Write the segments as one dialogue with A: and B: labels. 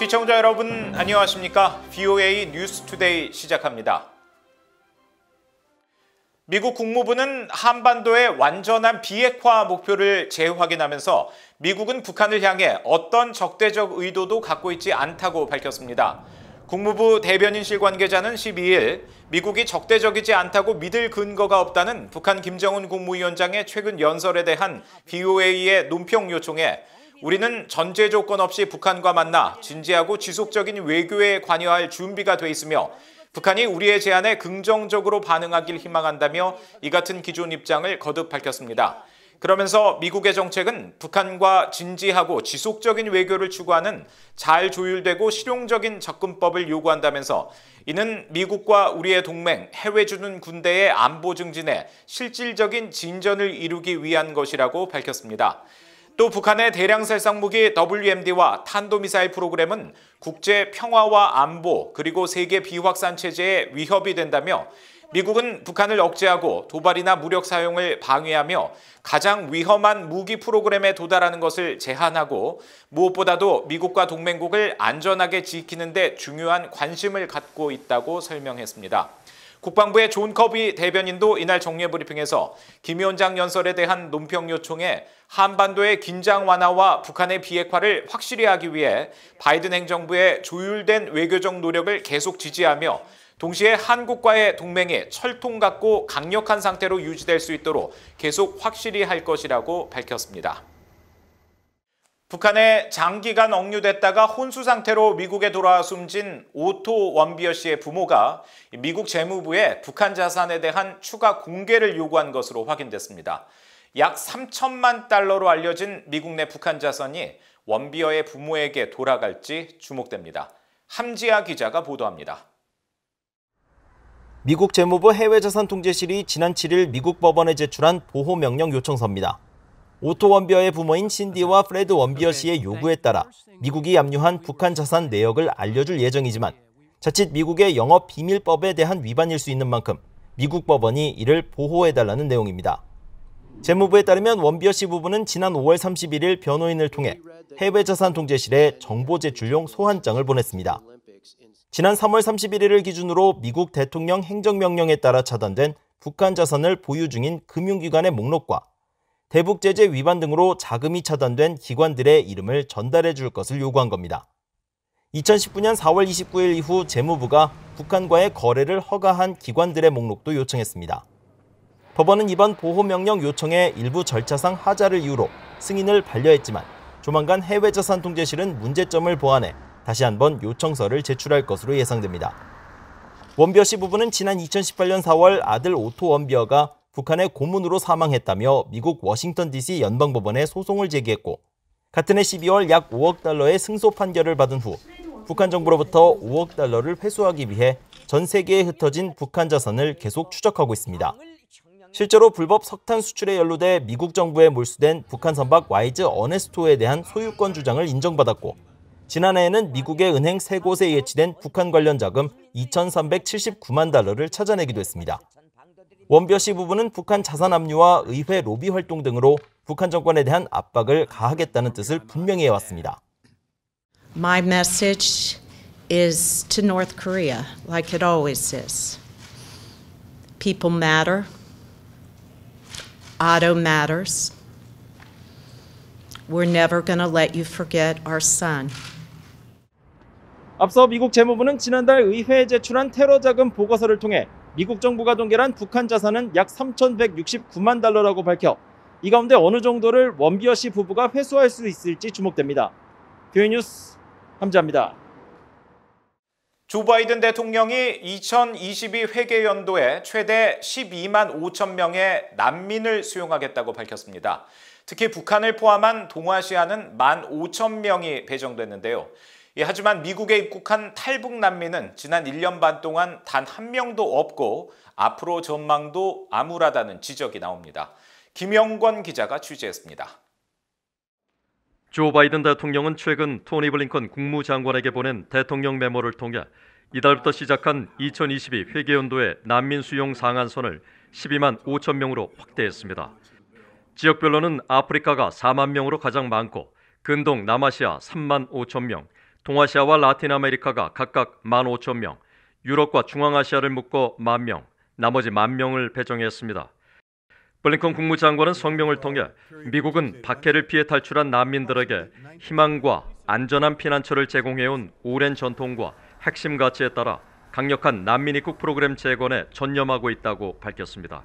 A: 시청자 여러분 안녕하십니까? VOA 뉴스투데이 시작합니다. 미국 국무부는 한반도의 완전한 비핵화 목표를 재확인하면서 미국은 북한을 향해 어떤 적대적 의도도 갖고 있지 않다고 밝혔습니다. 국무부 대변인실 관계자는 12일 미국이 적대적이지 않다고 믿을 근거가 없다는 북한 김정은 국무위원장의 최근 연설에 대한 VOA의 논평 요청에 우리는 전제 조건 없이 북한과 만나 진지하고 지속적인 외교에 관여할 준비가 돼 있으며 북한이 우리의 제안에 긍정적으로 반응하길 희망한다며 이 같은 기존 입장을 거듭 밝혔습니다. 그러면서 미국의 정책은 북한과 진지하고 지속적인 외교를 추구하는 잘 조율되고 실용적인 접근법을 요구한다면서 이는 미국과 우리의 동맹, 해외 주둔 군대의 안보 증진에 실질적인 진전을 이루기 위한 것이라고 밝혔습니다. 또 북한의 대량 살상무기 WMD와 탄도미사일 프로그램은 국제 평화와 안보 그리고 세계 비확산 체제에 위협이 된다며 미국은 북한을 억제하고 도발이나 무력 사용을 방해하며 가장 위험한 무기 프로그램에 도달하는 것을 제한하고 무엇보다도 미국과 동맹국을 안전하게 지키는 데 중요한 관심을 갖고 있다고 설명했습니다. 국방부의 존 커비 대변인도 이날 정례 브리핑에서 김 위원장 연설에 대한 논평 요청에 한반도의 긴장 완화와 북한의 비핵화를 확실히 하기 위해 바이든 행정부의 조율된 외교적 노력을 계속 지지하며 동시에 한국과의 동맹이 철통 같고 강력한 상태로 유지될 수 있도록 계속 확실히 할 것이라고 밝혔습니다. 북한에 장기간 억류됐다가 혼수 상태로 미국에 돌아와 숨진 오토 원비어 씨의 부모가 미국 재무부에 북한 자산에 대한 추가 공개를 요구한 것으로 확인됐습니다. 약 3천만 달러로 알려진 미국 내 북한 자산이 원비어의 부모에게 돌아갈지 주목됩니다. 함지아 기자가 보도합니다.
B: 미국 재무부 해외자산통제실이 지난 7일 미국 법원에 제출한 보호명령 요청서입니다. 오토 원비어의 부모인 신디와 프레드 원비어 씨의 요구에 따라 미국이 압류한 북한 자산 내역을 알려줄 예정이지만 자칫 미국의 영업비밀법에 대한 위반일 수 있는 만큼 미국 법원이 이를 보호해달라는 내용입니다. 재무부에 따르면 원비어 씨 부부는 지난 5월 31일 변호인을 통해 해외자산통제실에 정보 제출용 소환장을 보냈습니다. 지난 3월 31일을 기준으로 미국 대통령 행정명령에 따라 차단된 북한 자산을 보유 중인 금융기관의 목록과 대북 제재 위반 등으로 자금이 차단된 기관들의 이름을 전달해 줄 것을 요구한 겁니다. 2019년 4월 29일 이후 재무부가 북한과의 거래를 허가한 기관들의 목록도 요청했습니다. 법원은 이번 보호명령 요청에 일부 절차상 하자를 이유로 승인을 반려했지만 조만간 해외자산통제실은 문제점을 보완해 다시 한번 요청서를 제출할 것으로 예상됩니다. 원비어 씨 부부는 지난 2018년 4월 아들 오토 원비어가 북한의 고문으로 사망했다며 미국 워싱턴 DC 연방법원에 소송을 제기했고 같은 해 12월 약 5억 달러의 승소 판결을 받은 후 북한 정부로부터 5억 달러를 회수하기 위해 전 세계에 흩어진 북한 자산을 계속 추적하고 있습니다. 실제로 불법 석탄 수출에 연루돼 미국 정부에 몰수된 북한 선박 와이즈 어네스토에 대한 소유권 주장을 인정받았고 지난해에는 미국의 은행 3곳에 예치된 북한 관련 자금 2,379만 달러를 찾아내기도 했습니다. 원비어 씨 부부는 북한 자산 압류와 의회 로비 활동 등으로 북한 정권에 대한 압박을 가하겠다는 뜻을 분명히 해왔습니다.
C: My message is to North Korea, like it always is. People matter. Otto matters. We're never going to let you forget our son.
B: 앞서 미국 재무부는 지난달 의회에 제출한 테러 자금 보고서를 통해 미국 정부가 동결한 북한 자산은 약 3,169만 달러라고 밝혀 이 가운데 어느 정도를 원비어 씨 부부가 회수할 수 있을지 주목됩니다. VOA 뉴스 함지아입니다.
A: 조 바이든 대통령이 2022 회계연도에 최대 12만 5천 명의 난민을 수용하겠다고 밝혔습니다. 특히 북한을 포함한 동아시아는 1만 5천 명이 배정됐는데요. 하지만 미국에 입국한 탈북 난민은 지난 1년 반 동안 단 한 명도 없고 앞으로 전망도 암울하다는 지적이 나옵니다. 김영권 기자가 취재했습니다.
D: 조 바이든 대통령은 최근 토니 블링컨 국무장관에게 보낸 대통령 메모를 통해 이달부터 시작한 2022 회계연도의 난민 수용 상한선을 12만 5천 명으로 확대했습니다. 지역별로는 아프리카가 4만 명으로 가장 많고 근동 남아시아 3만 5천 명, 동아시아와 라틴 아메리카가 각각 15,000명, 유럽과 중앙아시아를 묶어 10,000명, 나머지 10,000명을 배정했습니다. 블링컨 국무장관은 성명을 통해 미국은 박해를 피해 탈출한 난민들에게 희망과 안전한 피난처를 제공해온 오랜 전통과 핵심 가치에 따라 강력한 난민 입국 프로그램 재건에 전념하고 있다고 밝혔습니다.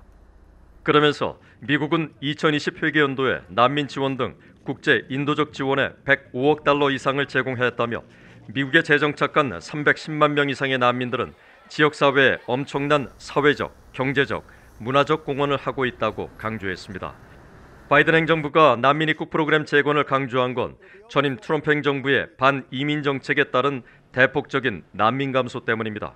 D: 그러면서 미국은 2020 회계연도에 난민 지원 등 국제 인도적 지원에 105억 달러 이상을 제공했다며 미국에 재정착한 310만 명 이상의 난민들은 지역사회에 엄청난 사회적, 경제적, 문화적 공헌을 하고 있다고 강조했습니다. 바이든 행정부가 난민 입국 프로그램 재건을 강조한 건 전임 트럼프 행정부의 반이민 정책에 따른 대폭적인 난민 감소 때문입니다.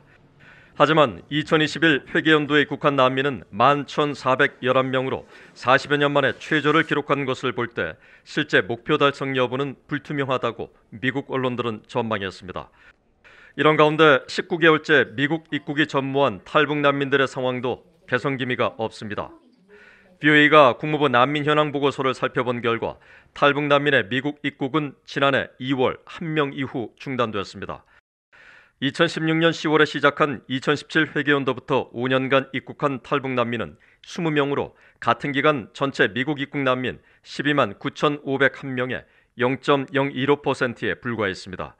D: 하지만 2021 회계연도에 입국한 난민은 11,411명으로 40여 년 만에 최저를 기록한 것을 볼 때 실제 목표 달성 여부는 불투명하다고 미국 언론들은 전망했습니다. 이런 가운데 19개월째 미국 입국이 전무한 탈북 난민들의 상황도 개선 기미가 없습니다. VOA가 국무부 난민 현황 보고서를 살펴본 결과 탈북 난민의 미국 입국은 지난해 2월 1명 이후 중단되었습니다. 2016년 10월에 시작한 2017 회계연도부터 5년간 입국한 탈북 난민은 20명으로 같은 기간 전체 미국 입국 난민 12만 9,501명의 0.015%에 불과했습니다.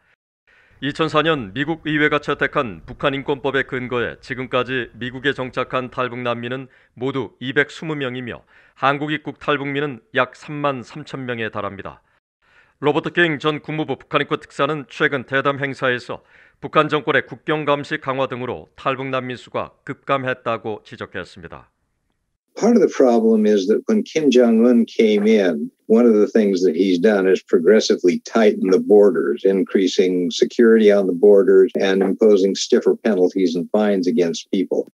D: 2004년 미국 의회가 채택한 북한 인권법에 근거해 지금까지 미국에 정착한 탈북 난민은 모두 220명이며 한국 입국 탈북민은 약 3만 3천 명에 달합니다. 로버트 킹 전 국무부 북한인권 특사는 최근 대담 행사에서 북한 정권의 국경 감시 강화 등으로 탈북 난민 수가 급감했다고 지적했습니다.
E: Part of the problem is that when Kim Jong-un came in, one of the things that he's done is progressively tighten the borders, increasing security on the borders and imposing stiffer penalties and fines against people.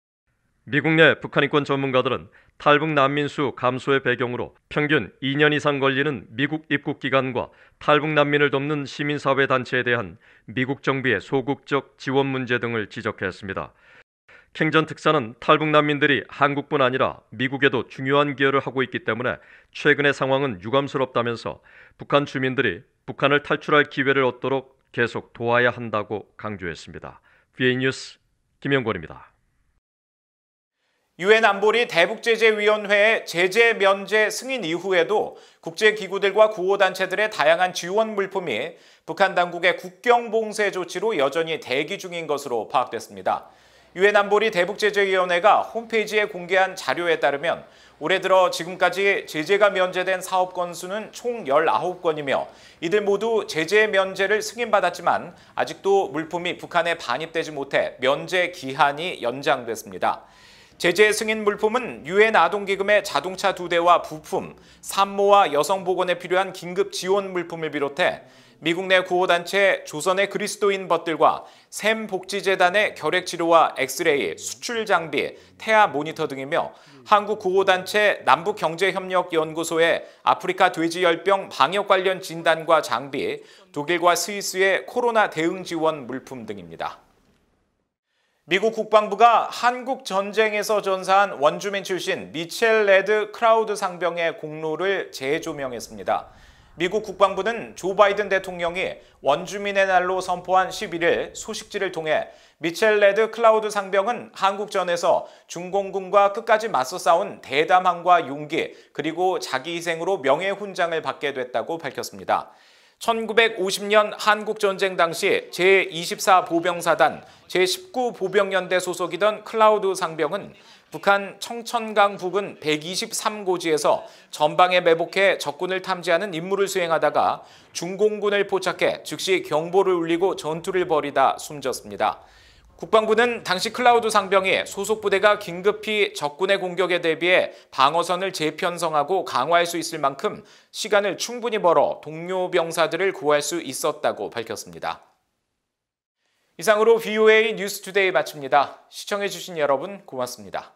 D: 미국 내 북한 인권 전문가들은 탈북 난민 수 감소의 배경으로 평균 2년 이상 걸리는 미국 입국 기간과 탈북 난민을 돕는 시민사회 단체에 대한 미국 정부의 소극적 지원 문제 등을 지적했습니다. 킹 전 특사는 탈북 난민들이 한국뿐 아니라 미국에도 중요한 기여를 하고 있기 때문에 최근의 상황은 유감스럽다면서 북한 주민들이 북한을 탈출할 기회를 얻도록 계속 도와야 한다고 강조했습니다. VA 뉴스 김영권입니다.
A: 유엔 안보리 대북제재위원회의 제재 면제 승인 이후에도 국제기구들과 구호단체들의 다양한 지원 물품이 북한 당국의 국경봉쇄 조치로 여전히 대기 중인 것으로 파악됐습니다. 유엔 안보리 대북제재위원회가 홈페이지에 공개한 자료에 따르면 올해 들어 지금까지 제재가 면제된 사업 건수는 총 19건이며 이들 모두 제재 면제를 승인받았지만 아직도 물품이 북한에 반입되지 못해 면제 기한이 연장됐습니다. 제재 승인 물품은 유엔 아동기금의 자동차 2대와 부품, 산모와 여성보건에 필요한 긴급 지원 물품을 비롯해 미국 내 구호단체 조선의 그리스도인 벗들과 샘복지재단의 결핵치료와 엑스레이, 수출 장비, 태아 모니터 등이며 한국 구호단체 남북경제협력연구소의 아프리카 돼지열병 방역 관련 진단과 장비, 독일과 스위스의 코로나 대응 지원 물품 등입니다. 미국 국방부가 한국 전쟁에서 전사한 원주민 출신 미첼 레드 크라우드 상병의 공로를 재조명했습니다. 미국 국방부는 조 바이든 대통령이 원주민의 날로 선포한 11일 소식지를 통해 미첼 레드 클라우드 상병은 한국전에서 중공군과 끝까지 맞서 싸운 대담함과 용기 그리고 자기 희생으로 명예훈장을 받게 됐다고 밝혔습니다. 1950년 한국전쟁 당시 제24보병사단 제19보병연대 소속이던 클라우드 상병은 북한 청천강 부근 123고지에서 전방에 매복해 적군을 탐지하는 임무를 수행하다가 중공군을 포착해 즉시 경보를 울리고 전투를 벌이다 숨졌습니다. 국방부는 당시 클라우드 상병이 소속 부대가 긴급히 적군의 공격에 대비해 방어선을 재편성하고 강화할 수 있을 만큼 시간을 충분히 벌어 동료 병사들을 구할 수 있었다고 밝혔습니다. 이상으로 VOA 뉴스투데이 마칩니다. 시청해주신 여러분 고맙습니다.